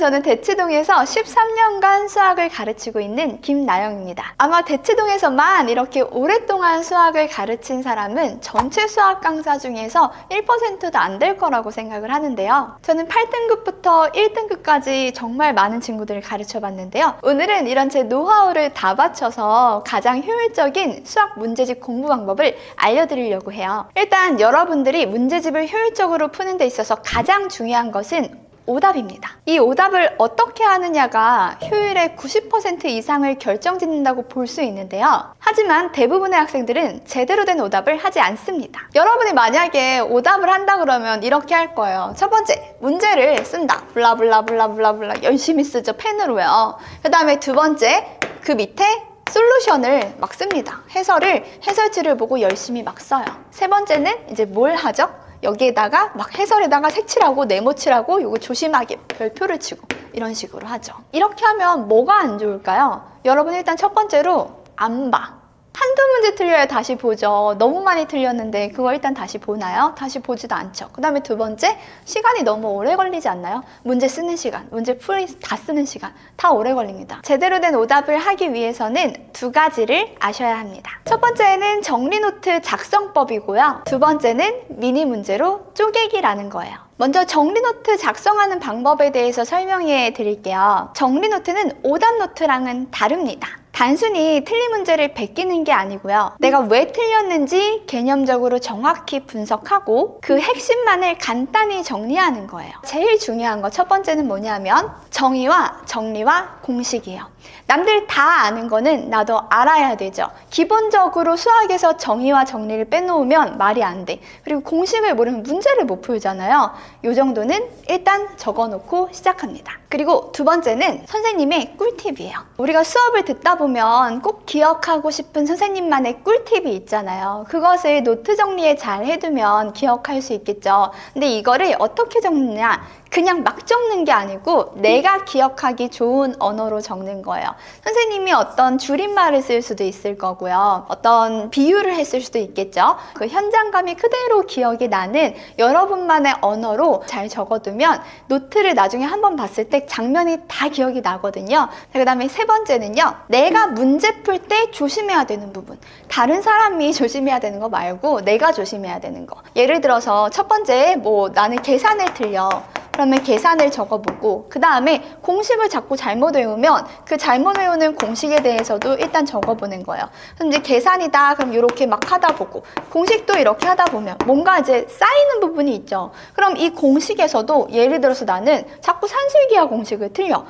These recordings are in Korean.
저는 대치동에서 13년간 수학을 가르치고 있는 김나영입니다. 아마 대치동에서만 이렇게 오랫동안 수학을 가르친 사람은 전체 수학 강사 중에서 1%도 안 될 거라고 생각을 하는데요. 저는 8등급부터 1등급까지 정말 많은 친구들을 가르쳐 봤는데요. 오늘은 이런 제 노하우를 다 바쳐서 가장 효율적인 수학 문제집 공부 방법을 알려드리려고 해요. 일단 여러분들이 문제집을 효율적으로 푸는 데 있어서 가장 중요한 것은 오답입니다. 이 오답을 어떻게 하느냐가 효율의 90% 이상을 결정짓는다고 볼 수 있는데요. 하지만 대부분의 학생들은 제대로 된 오답을 하지 않습니다. 여러분이 만약에 오답을 한다 그러면 이렇게 할 거예요. 첫 번째, 문제를 쓴다. 블라블라블라블라블라 열심히 쓰죠. 펜으로요. 그 다음에 두 번째, 그 밑에 솔루션을 막 씁니다. 해설지를 보고 열심히 막 써요. 세 번째는 이제 뭘 하죠? 여기에다가 막 해설에다가 색칠하고 네모칠하고 요거 조심하게 별표를 치고 이런 식으로 하죠. 이렇게 하면 뭐가 안 좋을까요? 여러분 일단 첫 번째로 안 봐. 한두 문제 틀려야 다시 보죠. 너무 많이 틀렸는데 그거 일단 다시 보나요? 다시 보지도 않죠. 그 다음에 두 번째, 시간이 너무 오래 걸리지 않나요? 문제 쓰는 시간, 문제 풀이 다 쓰는 시간 다 오래 걸립니다. 제대로 된 오답을 하기 위해서는 두 가지를 아셔야 합니다. 첫 번째는 정리노트 작성법이고요. 두 번째는 미니 문제로 쪼개기라는 거예요. 먼저 정리노트 작성하는 방법에 대해서 설명해 드릴게요. 정리노트는 오답노트랑은 다릅니다. 단순히 틀린 문제를 베끼는 게 아니고요. 내가 왜 틀렸는지 개념적으로 정확히 분석하고 그 핵심만을 간단히 정리하는 거예요. 제일 중요한 거 첫 번째는 뭐냐면 정의와 정리와 공식이에요. 남들 다 아는 거는 나도 알아야 되죠. 기본적으로 수학에서 정의와 정리를 빼놓으면 말이 안 돼. 그리고 공식을 모르면 문제를 못 풀잖아요. 이 정도는 일단 적어놓고 시작합니다. 그리고 두 번째는 선생님의 꿀팁이에요. 우리가 수업을 듣다 보면 꼭 기억하고 싶은 선생님만의 꿀팁이 있잖아요. 그것을 노트 정리에 잘 해두면 기억할 수 있겠죠. 근데 이거를 어떻게 적느냐? 그냥 막 적는 게 아니고 내가 기억하기 좋은 언어로 적는 거예요. 선생님이 어떤 줄임말을 쓸 수도 있을 거고요. 어떤 비유를 했을 수도 있겠죠. 그 현장감이 그대로 기억이 나는 여러분만의 언어로 잘 적어두면 노트를 나중에 한번 봤을 때 장면이 다 기억이 나거든요. 그 다음에 세 번째는요. 내가 문제 풀 때 조심해야 되는 부분. 다른 사람이 조심해야 되는 거 말고 내가 조심해야 되는 거. 예를 들어서 첫 번째 나는 계산을 틀려. 그러면 계산을 적어보고 그 다음에 공식을 자꾸 잘못 외우면 그 잘못 외우는 공식에 대해서도 일단 적어보는 거예요. 그럼 이제 계산이다 그럼 이렇게 막 하다 보고 공식도 이렇게 하다 보면 뭔가 이제 쌓이는 부분이 있죠. 그럼 이 공식에서도 예를 들어서 나는 자꾸 산술기하 공식을 틀려.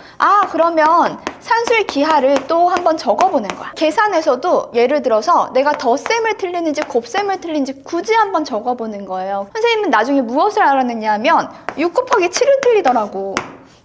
그러면 산술기하를 또 한번 적어보는 거야. 계산에서도 예를 들어서 내가 덧셈을 틀리는지 곱셈을 틀리는지 굳이 한번 적어보는 거예요. 선생님은 나중에 무엇을 알아냈냐 하면 6 곱하기 7을 틀리더라고.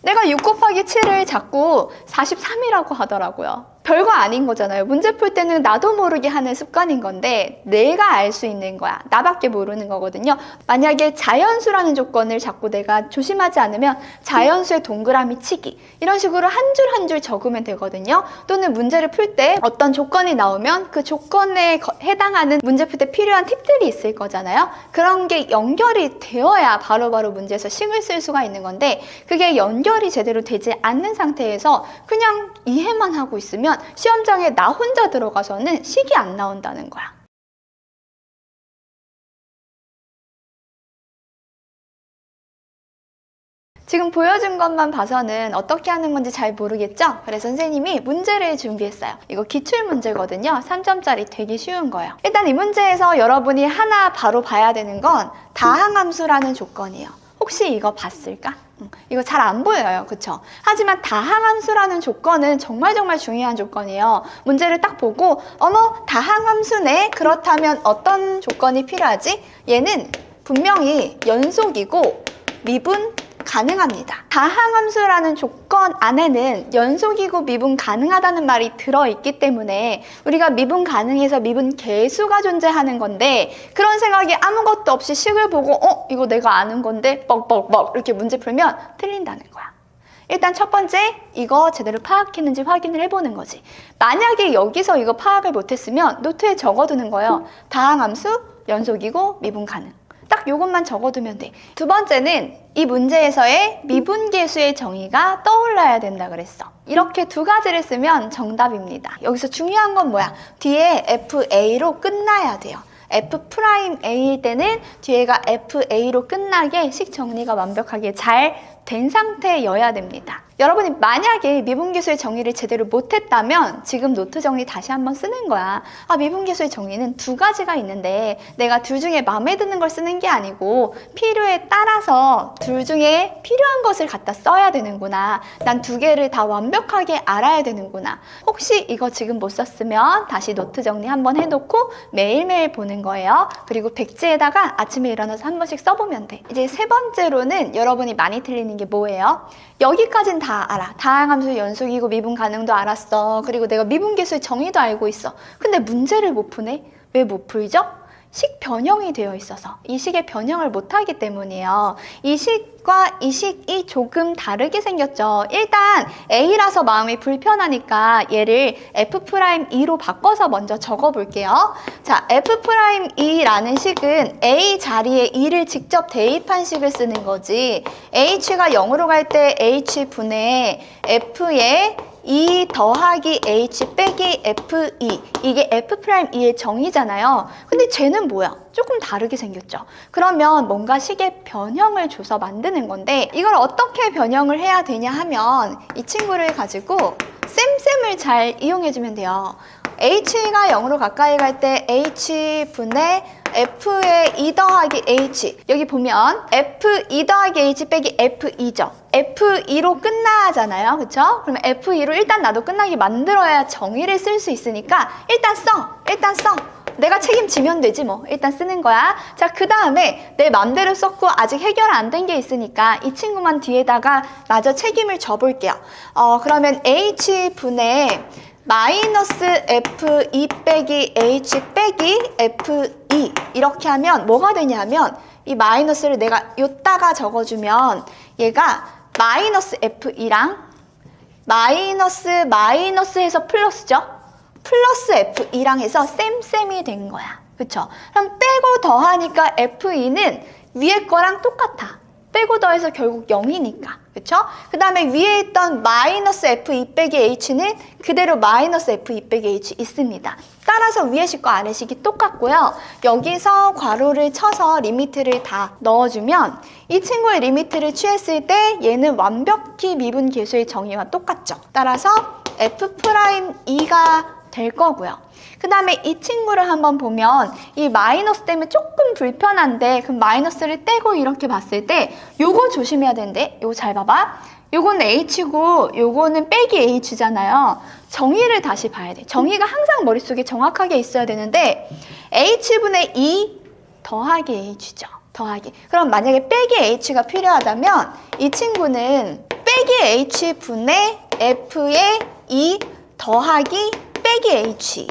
내가 6 곱하기 7을 자꾸 43이라고 하더라고요. 별거 아닌 거잖아요. 문제 풀 때는 나도 모르게 하는 습관인 건데 내가 알 수 있는 거야. 나밖에 모르는 거거든요. 만약에 자연수라는 조건을 자꾸 내가 조심하지 않으면 자연수의 동그라미 치기 이런 식으로 한 줄 한 줄 적으면 되거든요. 또는 문제를 풀 때 어떤 조건이 나오면 그 조건에 해당하는 문제 풀 때 필요한 팁들이 있을 거잖아요. 그런 게 연결이 되어야 바로바로 문제에서 식을 쓸 수가 있는 건데 그게 연결이 제대로 되지 않는 상태에서 그냥 이해만 하고 있으면 시험장에 나 혼자 들어가서는 식이 안 나온다는 거야. 지금 보여준 것만 봐서는 어떻게 하는 건지 잘 모르겠죠? 그래서 선생님이 문제를 준비했어요. 이거 기출문제거든요. 3점짜리 되게 쉬운 거예요. 일단 이 문제에서 여러분이 하나 바로 봐야 되는 건 다항함수라는 조건이에요. 혹시 이거 봤을까? 이거 잘 안 보여요. 그쵸? 하지만 다항함수라는 조건은 정말 중요한 조건이에요. 문제를 딱 보고 다항함수네? 그렇다면 어떤 조건이 필요하지? 얘는 분명히 연속이고 미분 가능합니다. 다항함수라는 조건 안에는 연속이고 미분 가능하다는 말이 들어있기 때문에 우리가 미분 가능해서 미분 계수가 존재하는 건데 그런 생각이 아무것도 없이 식을 보고 이거 내가 아는 건데 뻑뻑뻑 이렇게 문제 풀면 틀린다는 거야. 일단 첫 번째 이거 제대로 파악했는지 확인을 해보는 거지. 만약에 여기서 이거 파악을 못했으면 노트에 적어두는 거예요. 다항함수 연속이고 미분 가능. 딱 요것만 적어두면 돼. 두 번째는 이 문제에서의 미분계수의 정의가 떠올라야 된다 그랬어. 이렇게 두 가지를 쓰면 정답입니다. 여기서 중요한 건 뭐야? 뒤에 FA로 끝나야 돼요. F'A일 때는 뒤에가 FA로 끝나게 식 정리가 완벽하게 잘 된 상태여야 됩니다. 여러분이 만약에 미분계수의 정의를 제대로 못했다면 지금 노트 정리 다시 한번 쓰는 거야. 미분계수의 정의는 두 가지가 있는데 내가 둘 중에 마음에 드는 걸 쓰는 게 아니고 필요에 따라서 둘 중에 필요한 것을 갖다 써야 되는구나. 난 두 개를 다 완벽하게 알아야 되는구나. 혹시 이거 지금 못 썼으면 다시 노트 정리 한번 해놓고 매일매일 보는 거예요. 그리고 백지에다가 아침에 일어나서 한 번씩 써보면 돼. 이제 세 번째로는 여러분이 많이 틀리는 게 뭐예요? 여기까진 다 알아. 다항함수 연속이고 미분 가능도 알았어. 그리고 내가 미분계수의 정의도 알고 있어. 근데 문제를 못 푸네? 왜 못 풀죠? 식 변형이 되어 있어서 이 식의 변형을 못하기 때문이에요. 이 식과 이 식이 조금 다르게 생겼죠. 일단 A라서 마음이 불편하니까 얘를 F'E로 바꿔서 먼저 적어볼게요. 자, F'E라는 식은 A 자리에 2를 직접 대입한 식을 쓰는 거지. H가 0으로 갈 때 H분의 F에 2 더하기 H 빼기 FE, 이게 F'E의 정의잖아요. 근데 쟤는 뭐야? 조금 다르게 생겼죠. 그러면 뭔가 식의 변형을 줘서 만드는 건데 이걸 어떻게 변형을 해야 되냐 하면 이 친구를 가지고 쌤을 잘 이용해주면 돼요. H가 0으로 가까이 갈 때 H분의 F의 2 더하기 H, 여기 보면 F2 더하기 H 빼기 F2죠. F2로 끝나잖아요. 그쵸? 그러면 F2로 일단 나도 끝나게 만들어야 정의를 쓸 수 있으니까 일단 써. 내가 책임지면 되지 뭐. 일단 쓰는 거야. 자, 그 다음에 내 맘대로 썼고 아직 해결 안 된 게 있으니까 이 친구만 뒤에다가 마저 책임을 져볼게요. 그러면 H분의 마이너스 F2 빼기 H 빼기 F2 이렇게 하면 뭐가 되냐면 이 마이너스를 내가 요따가 적어주면 얘가 마이너스 F2랑 마이너스 해서 플러스죠? 플러스 F2랑 해서 쌤이 된 거야. 그쵸? 그럼 빼고 더하니까 F2는 위에 거랑 똑같아. 빼고 더해서 결국 0이니까. 그쵸? 그 다음에 위에 있던 마이너스 F2 빼기 H는 그대로 마이너스 F2 빼기 H 있습니다. 따라서 위에 식과 아래 식이 똑같고요. 여기서 괄호를 쳐서 리미트를 다 넣어주면 이 친구의 리미트를 취했을 때 얘는 완벽히 미분계수의 정의와 똑같죠. 따라서 F'E가 될 거고요. 그 다음에 이 친구를 한번 보면 이 마이너스 때문에 조금 불편한데 그럼 마이너스를 떼고 이렇게 봤을 때 요거 조심해야 되는데 요거 잘 봐봐. 요건 H고 요거는 빼기 H잖아요. 정의를 다시 봐야 돼. 정의가 항상 머릿속에 정확하게 있어야 되는데 H분의 2 더하기 H죠. 더하기. 그럼 만약에 빼기 H가 필요하다면 이 친구는 빼기 H분의 F의 2 더하기 빼기 H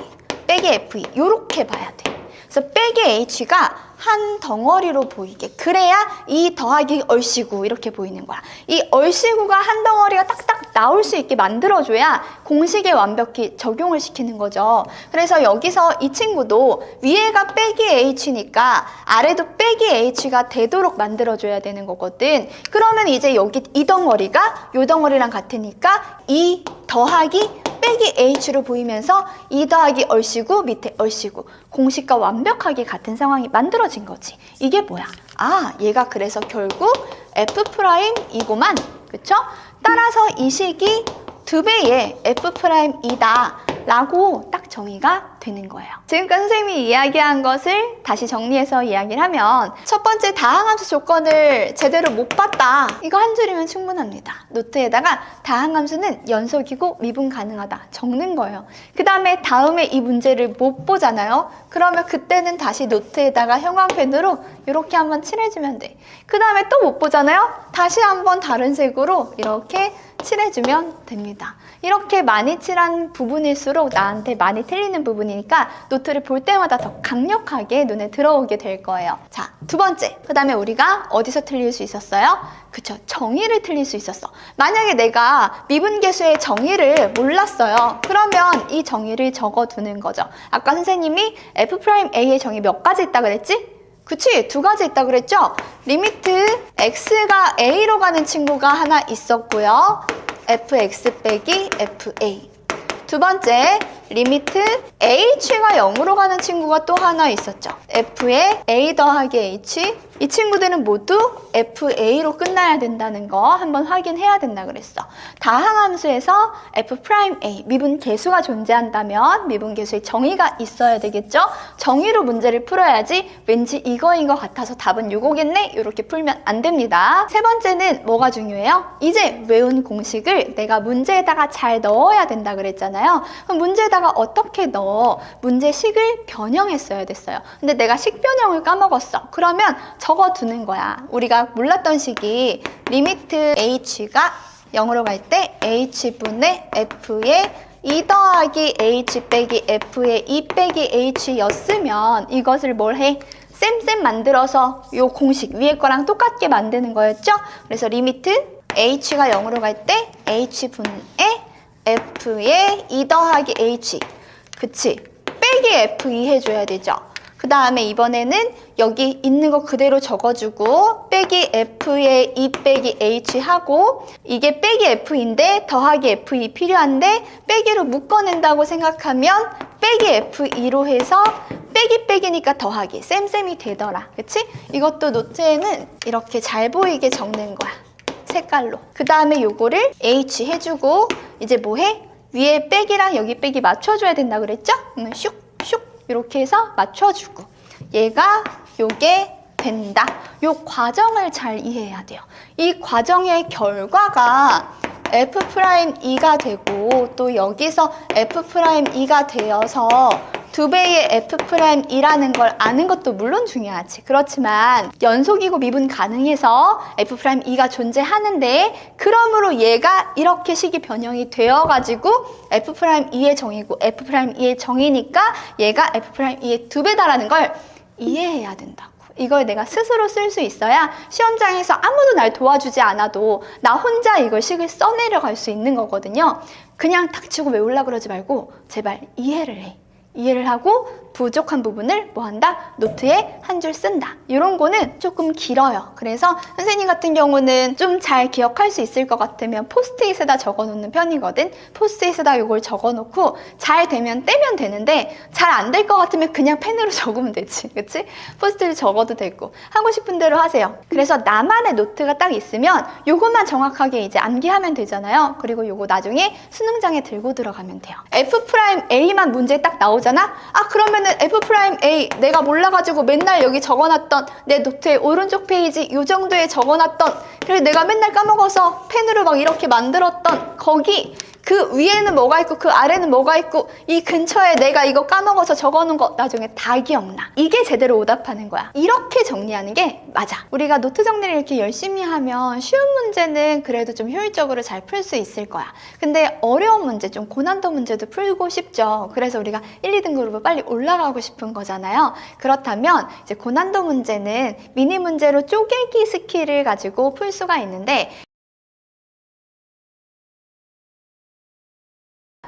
빼기 FE 요렇게 봐야 돼. 그래서 빼기 H가 한 덩어리로 보이게, 그래야 이 더하기 얼씨구 이렇게 보이는 거야. 이 얼씨구가 한 덩어리가 딱딱 나올 수 있게 만들어줘야 공식에 완벽히 적용을 시키는 거죠. 그래서 여기서 이 친구도 위에가 빼기 H니까 아래도 빼기 H가 되도록 만들어줘야 되는 거거든. 그러면 이제 여기 이 덩어리가 이 덩어리랑 같으니까 이 더하기 빼기 H로 보이면서 2 더하기 얼씨구 밑에 얼씨구 공식과 완벽하게 같은 상황이 만들어진 거지. 이게 뭐야? 얘가 그래서 결국 F'이고만, 그쵸? 따라서 이 식이 2배의 F'이다 라고 딱 정의가 되는 거예요. 지금까지 선생님이 이야기한 것을 다시 정리해서 이야기를 하면 첫 번째 다항함수 조건을 제대로 못 봤다. 이거 한 줄이면 충분합니다. 노트에다가 다항함수는 연속이고 미분 가능하다 적는 거예요. 그 다음에 이 문제를 못 보잖아요. 그러면 그때는 다시 노트에다가 형광펜으로 이렇게 한번 칠해주면 돼. 그 다음에 또 못 보잖아요. 다시 한번 다른 색으로 이렇게 칠해주면 됩니다. 이렇게 많이 칠한 부분일수록 나한테 많이 틀리는 부분이니까 노트를 볼 때마다 더 강력하게 눈에 들어오게 될 거예요. 자, 두 번째. 그 다음에 우리가 어디서 틀릴 수 있었어요? 그쵸, 정의를 틀릴 수 있었어. 만약에 내가 미분계수의 정의를 몰랐어요. 그러면 이 정의를 적어두는 거죠. 아까 선생님이 F'A의 정의 몇 가지 있다고 그랬지? 그치? 두 가지 있다 그랬죠? 리미트 x가 a로 가는 친구가 하나 있었고요. fx 빼기 fa. 두 번째, 리미트 h가 0으로 가는 친구가 또 하나 있었죠. f의 a 더하기 h. 이 친구들은 모두 fa로 끝나야 된다는 거 한번 확인해야 된다 그랬어. 다항함수에서 f'A, 미분계수가 존재한다면 미분계수의 정의가 있어야 되겠죠? 정의로 문제를 풀어야지 왠지 이거인 것 같아서 답은 요거겠네? 이렇게 풀면 안 됩니다. 세 번째는 뭐가 중요해요? 이제 외운 공식을 내가 문제에다가 잘 넣어야 된다 그랬잖아요. 그럼 문제에다가 어떻게 넣어? 문제식을 변형했어야 됐어요. 근데 내가 식 변형을 까먹었어. 그러면 적어두는 거야. 우리가 몰랐던 식이 리미트 h가 0으로 갈 때 h분의 f의 2 더하기 h 빼기 f의 2 빼기 h 였으면 이것을 뭘 해? 쌤 만들어서 요 공식 위에 거랑 똑같게 만드는 거였죠? 그래서 리미트 h가 0으로 갈 때 h분의 f의 2 더하기 h, 그치? 빼기 f2 해줘야 되죠? 그 다음에 이번에는 여기 있는 거 그대로 적어주고 빼기 f의 2 빼기 h 하고, 이게 빼기 f인데 더하기 f2 필요한데 빼기로 묶어낸다고 생각하면 빼기 f2로 해서 빼기니까 더하기, 쌤이 되더라. 그치? 이것도 노트에는 이렇게 잘 보이게 적는 거야. 색깔로. 그 다음에 요거를 h 해주고 이제 뭐 해? 위에 빼기랑 여기 빼기 맞춰줘야 된다 그랬죠? 슉슉 이렇게 해서 맞춰주고 얘가 요게 된다. 요 과정을 잘 이해해야 돼요. 이 과정의 결과가 F'E가 되고 또 여기서 F'E가 되어서 2배의 F'E라는 걸 아는 것도 물론 중요하지. 그렇지만 연속이고 미분 가능해서 F'E가 존재하는데, 그러므로 얘가 이렇게 식이 변형이 되어가지고 F'E의 정의고 F'E의 정의니까 얘가 F'E의 2배다라는 걸 이해해야 된다고. 이걸 내가 스스로 쓸 수 있어야 시험장에서 아무도 날 도와주지 않아도 나 혼자 이걸 식을 써내려갈 수 있는 거거든요. 그냥 닥치고 외우려고 그러지 말고 제발 이해를 해. 이해를 하고 부족한 부분을 뭐 한다? 노트에 한 줄 쓴다. 이런 거는 조금 길어요. 그래서 선생님 같은 경우는 좀 잘 기억할 수 있을 것 같으면 포스트잇에다 적어놓는 편이거든. 포스트잇에다 이걸 적어놓고 잘 되면 떼면 되는데 잘 안 될 것 같으면 그냥 펜으로 적으면 되지. 그치? 포스트잇 적어도 되고 하고 싶은 대로 하세요. 그래서 나만의 노트가 딱 있으면 요것만 정확하게 이제 암기하면 되잖아요. 그리고 요거 나중에 수능장에 들고 들어가면 돼요. F'A만 문제 딱 나오잖아? 아, 그러면은 F'A 내가 몰라가지고 맨날 여기 적어놨던 내 노트의 오른쪽 페이지 요 정도에 적어놨던, 그리고 내가 맨날 까먹어서 펜으로 막 이렇게 만들었던 거기 그 위에는 뭐가 있고 그 아래는 뭐가 있고 이 근처에 내가 이거 까먹어서 적어놓은 거 나중에 다 기억나. 이게 제대로 오답하는 거야. 이렇게 정리하는 게 맞아. 우리가 노트 정리를 이렇게 열심히 하면 쉬운 문제는 그래도 좀 효율적으로 잘 풀 수 있을 거야. 근데 어려운 문제, 좀 고난도 문제도 풀고 싶죠. 그래서 우리가 1, 2등급으로 빨리 올라가고 싶은 거잖아요. 그렇다면 이제 고난도 문제는 미니 문제로 쪼개기 스킬을 가지고 풀 수가 있는데,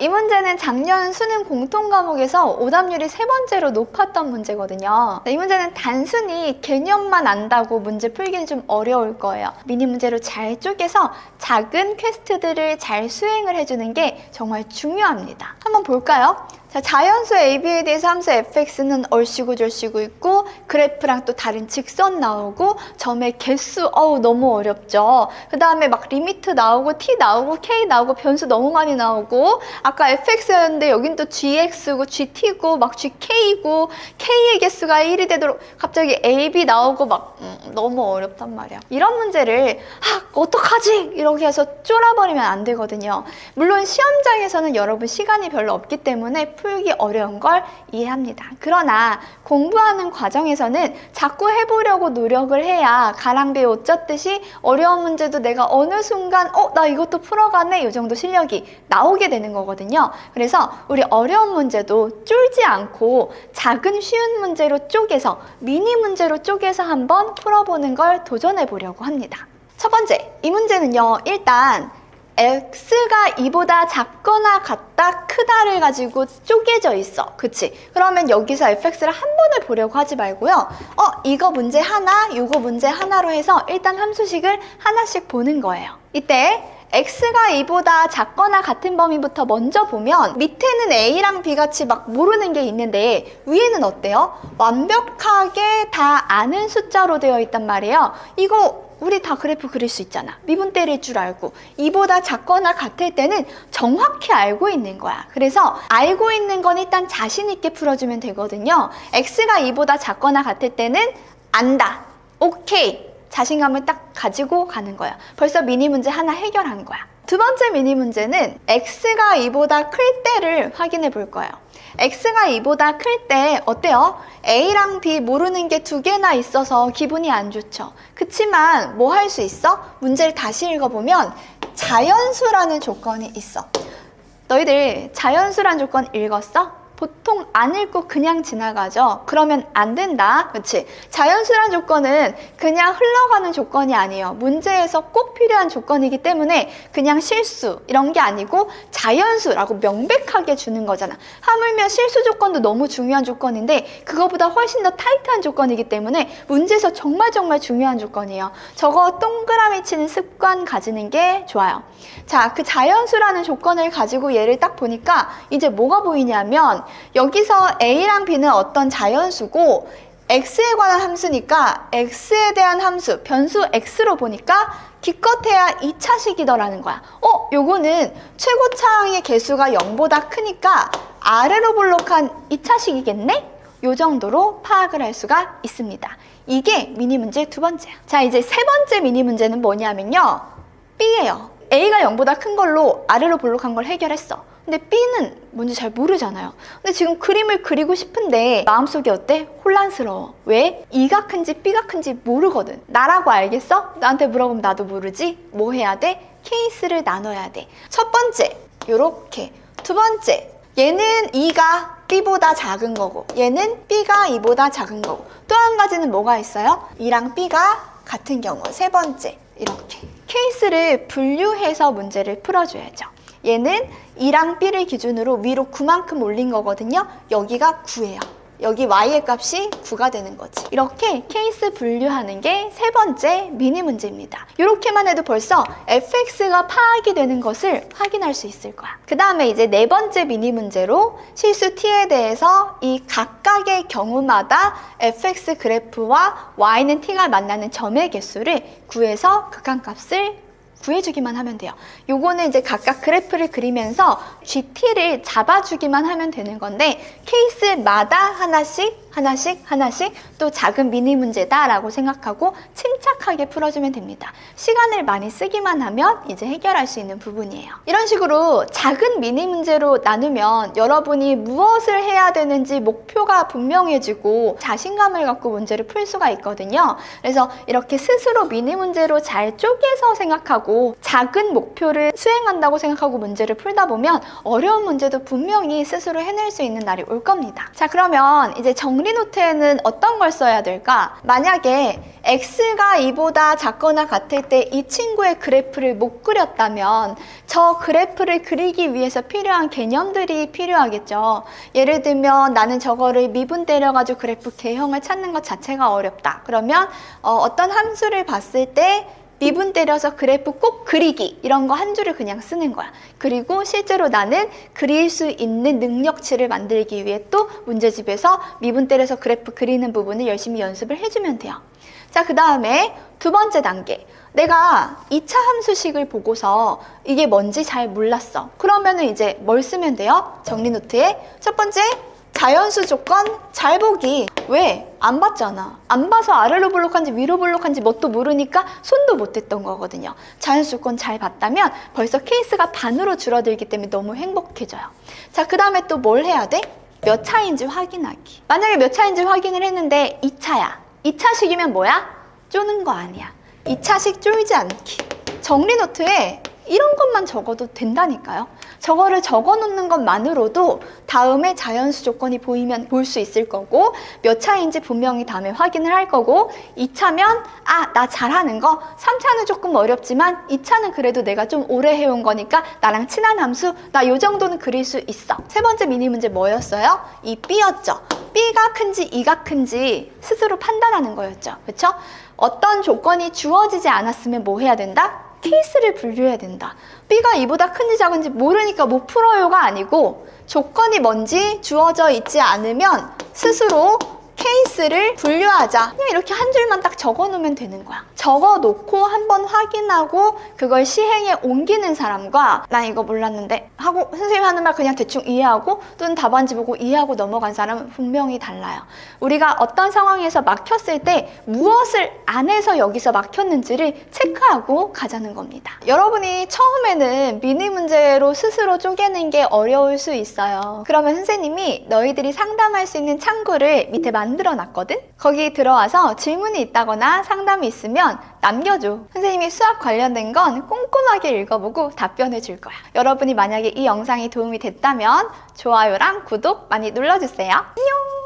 이 문제는 작년 수능 공통과목에서 오답률이 3번째로 높았던 문제거든요. 이 문제는 단순히 개념만 안다고 문제 풀기는 좀 어려울 거예요. 미니 문제로 잘 쪼개서 작은 퀘스트들을 잘 수행을 해주는 게 정말 중요합니다. 한번 볼까요? 자, 자연수 AB에 대해서 함수 fx는 얼씨구 절씨구 있고 그래프랑 또 다른 직선 나오고 점의 개수, 너무 어렵죠. 그 다음에 막 리미트 나오고 t 나오고 k 나오고 변수 너무 많이 나오고, 아까 fx였는데 여긴 또 gx고 gt고 막 gk고 k의 개수가 1이 되도록 갑자기 ab 나오고 막 너무 어렵단 말이야. 이런 문제를 어떡하지? 이렇게 해서 쫄아버리면 안 되거든요. 물론 시험장에서는 여러분 시간이 별로 없기 때문에 풀기 어려운 걸 이해합니다. 그러나 공부하는 과정에서는 자꾸 해보려고 노력을 해야 가랑비에 옷 젖듯이 어려운 문제도 내가 어느 순간 나 이것도 풀어가네, 이 정도 실력이 나오게 되는 거거든요. 그래서 우리 어려운 문제도 쫄지 않고 작은 쉬운 문제로 쪼개서, 미니 문제로 쪼개서 한번 풀어보는 걸 도전해 보려고 합니다. 첫 번째, 이 문제는요, 일단 x가 X가 2보다 작거나 같다, 크다를 가지고 쪼개져 있어. 그치? 그러면 여기서 fx를 한 번에 보려고 하지 말고요. 이거 문제 하나, 이거 문제 하나로 해서 일단 함수식을 하나씩 보는 거예요. 이때 x가 2보다 작거나 같은 범위부터 먼저 보면 밑에는 a랑 b 같이 막 모르는 게 있는데 위에는 어때요? 완벽하게 다 아는 숫자로 되어 있단 말이에요. 이거 우리 다 그래프 그릴 수 있잖아. 미분 때릴 줄 알고. 2보다 작거나 같을 때는 정확히 알고 있는 거야. 그래서 알고 있는 건 일단 자신 있게 풀어주면 되거든요. x가 2보다 작거나 같을 때는 안다. 오케이. 자신감을 딱 가지고 가는 거야. 벌써 미니 문제 하나 해결한 거야. 두 번째 미니 문제는 x가 2보다 클 때를 확인해 볼 거예요. x가 2보다 클 때 어때요? a랑 b 모르는 게 두 개나 있어서 기분이 안 좋죠. 그치만 뭐 할 수 있어? 문제를 다시 읽어보면 자연수라는 조건이 있어. 너희들 자연수라는 조건 읽었어? 보통 안 읽고 그냥 지나가죠. 그러면 안 된다. 그치? 자연수란 조건은 그냥 흘러가는 조건이 아니에요. 문제에서 꼭 필요한 조건이기 때문에 그냥 실수 이런 게 아니고 자연수라고 명백하게 주는 거잖아. 하물며 실수 조건도 너무 중요한 조건인데 그거보다 훨씬 더 타이트한 조건이기 때문에 문제에서 정말 중요한 조건이에요. 저거 동그라미 치는 습관 가지는 게 좋아요. 자, 그 자연수라는 조건을 가지고 얘를 딱 보니까 이제 뭐가 보이냐면 여기서 a랑 b는 어떤 자연수고 x에 관한 함수니까 x에 대한 함수, 변수 x로 보니까 기껏해야 2차식이더라는 거야. 요거는 최고차항의 개수가 0보다 크니까 아래로 볼록한 2차식이겠네? 요 정도로 파악을 할 수가 있습니다. 이게 미니 문제 두 번째야. 자, 이제 세 번째 미니 문제는 뭐냐면요. B예요. A가 0보다 큰 걸로 아래로 볼록한 걸 해결했어. 근데 B는 뭔지 잘 모르잖아요. 근데 지금 그림을 그리고 싶은데 마음속이 어때? 혼란스러워. 왜? E가 큰지 B가 큰지 모르거든. 나라고 알겠어? 나한테 물어보면 나도 모르지? 뭐 해야 돼? 케이스를 나눠야 돼. 첫 번째, 요렇게. 두 번째, 얘는 E가 B보다 작은 거고 얘는 B가 E보다 작은 거고 또 한 가지는 뭐가 있어요? E랑 B가 같은 경우. 세 번째, 이렇게. 케이스를 분류해서 문제를 풀어줘야죠. 얘는 E랑 B를 기준으로 위로 9만큼 올린 거거든요. 여기가 9예요. 여기 Y의 값이 9가 되는 거지. 이렇게 케이스 분류하는 게 세 번째 미니 문제입니다. 이렇게만 해도 벌써 fx가 파악이 되는 것을 확인할 수 있을 거야. 그 다음에 이제 네 번째 미니 문제로 실수 t에 대해서 이 각각의 경우마다 fx 그래프와 y는 t가 만나는 점의 개수를 구해서 극한값을 구해주기만 하면 돼요. 요거는 이제 각각 그래프를 그리면서 GT를 잡아주기만 하면 되는 건데 케이스마다 하나씩 또 작은 미니 문제다라고 생각하고 침착하게 풀어주면 됩니다. 시간을 많이 쓰기만 하면 이제 해결할 수 있는 부분이에요. 이런 식으로 작은 미니 문제로 나누면 여러분이 무엇을 해야 되는지 목표가 분명해지고 자신감을 갖고 문제를 풀 수가 있거든요. 그래서 이렇게 스스로 미니 문제로 잘 쪼개서 생각하고 작은 목표를 수행한다고 생각하고 문제를 풀다 보면 어려운 문제도 분명히 스스로 해낼 수 있는 날이 올 겁니다. 자, 그러면 이제 정리 노트에는 어떤 걸 써야 될까? 만약에 x가 2보다 작거나 같을 때 이 친구의 그래프를 못 그렸다면 저 그래프를 그리기 위해서 필요한 개념들이 필요하겠죠. 예를 들면 나는 저거를 미분 때려가지고 그래프 개형을 찾는 것 자체가 어렵다. 그러면 어떤 함수를 봤을 때 미분 때려서 그래프 꼭 그리기 이런 거 한 줄을 그냥 쓰는 거야. 그리고 실제로 나는 그릴 수 있는 능력치를 만들기 위해 또 문제집에서 미분 때려서 그래프 그리는 부분을 열심히 연습을 해주면 돼요. 자, 그 다음에 두 번째 단계. 내가 2차 함수식을 보고서 이게 뭔지 잘 몰랐어. 그러면은 이제 뭘 쓰면 돼요? 정리 노트에 첫 번째, 자연수 조건 잘 보기. 왜? 안 봤잖아. 안 봐서 아래로 볼록한지 위로 볼록한지 뭣도 모르니까 손도 못 댔던 거거든요. 자연수 조건 잘 봤다면 벌써 케이스가 반으로 줄어들기 때문에 너무 행복해져요. 자, 그 다음에 또 뭘 해야 돼? 몇 차인지 확인하기. 만약에 몇 차인지 확인을 했는데 2차야. 2차식이면 뭐야? 쪼는 거 아니야. 2차식 쪼이지 않기. 정리 노트에 이런 것만 적어도 된다니까요. 저거를 적어 놓는 것만으로도 다음에 자연수 조건이 보이면 볼 수 있을 거고, 몇 차인지 분명히 다음에 확인을 할 거고, 2차면 나 잘하는 거, 3차는 조금 어렵지만 2차는 그래도 내가 좀 오래 해온 거니까 나랑 친한 함수, 나 요 정도는 그릴 수 있어. 세 번째 미니 문제 뭐였어요? 이 B였죠. B가 큰지 E가 큰지 스스로 판단하는 거였죠. 그렇죠? 어떤 조건이 주어지지 않았으면 뭐 해야 된다? 케이스를 분류해야 된다. B가 E보다 큰지 작은지 모르니까 못 풀어요가 아니고, 조건이 뭔지 주어져 있지 않으면 스스로 케이스를 분류하자. 그냥 이렇게 한 줄만 딱 적어 놓으면 되는 거야. 적어 놓고 한번 확인하고 그걸 시행에 옮기는 사람과, 난 이거 몰랐는데 하고 선생님이 하는 말 그냥 대충 이해하고 또는 답안지 보고 이해하고 넘어간 사람은 분명히 달라요. 우리가 어떤 상황에서 막혔을 때 무엇을 안 해서 여기서 막혔는지를 체크하고 가자는 겁니다. 여러분이 처음에는 미니 문제로 스스로 쪼개는 게 어려울 수 있어요. 그러면 선생님이 너희들이 상담할 수 있는 창구를 밑에 만들어 놨거든? 거기 들어와서 질문이 있다거나 상담이 있으면 남겨줘. 선생님이 수학 관련된 건 꼼꼼하게 읽어보고 답변해 줄 거야. 여러분이 만약에 이 영상이 도움이 됐다면 좋아요랑 구독 많이 눌러주세요. 안녕!